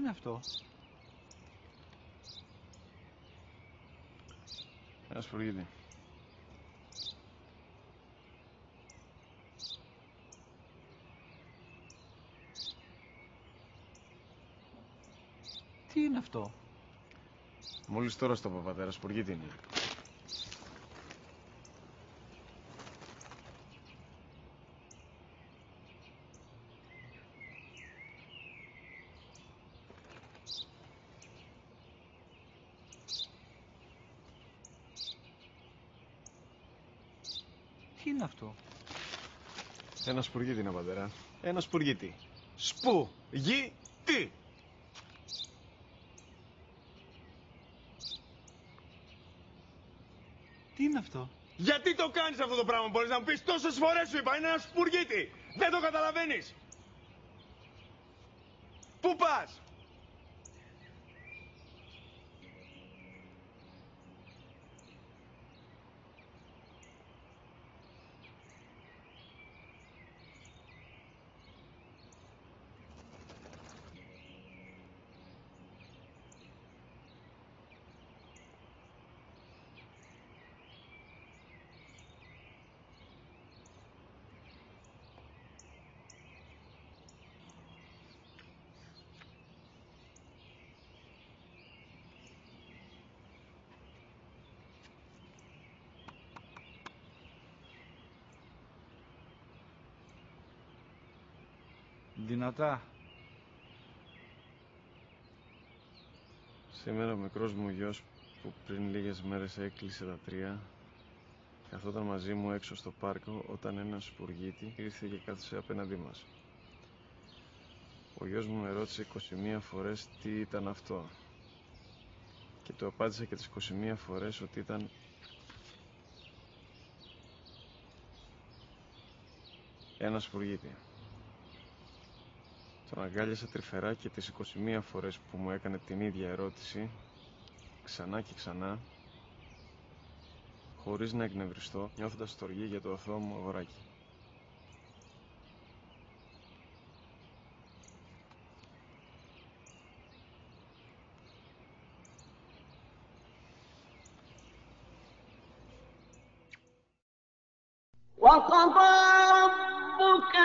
είναι αυτό? Ένα σπουργίτη. Τι είναι αυτό? Μόλις τώρα στο είπα, πατέρα, σπουργίτη είναι. Τι είναι αυτό? Ένα σπουργίτη είναι, πατέρα. Ένα σπουργίτη. Σπου-γι-τι. Τι είναι αυτό? Γιατί το κάνεις αυτό το πράγμα, μπορείς να μου πεις? Τόσες φορές σου είπα, είναι ένα σπουργίτη. Δεν το καταλαβαίνεις. Πού πας? Δυνατά. Σήμερα ο μικρός μου γιος που πριν λίγες μέρες έκλεισε τα 3 καθόταν μαζί μου έξω στο πάρκο όταν ένα σπουργίτη ήρθε και κάθισε απέναντί μας. Ο γιος μου με ρώτησε 21 φορές τι ήταν αυτό και του απάντησα και τις 21 φορές ότι ήταν ένα σπουργίτη. Τον αγκάλιασα τρυφερά και τις 21 φορές που μου έκανε την ίδια ερώτηση ξανά και ξανά, χωρίς να εκνευριστώ, νιώθοντας στοργή για το αθώο μου αγοράκι. وقضى ربك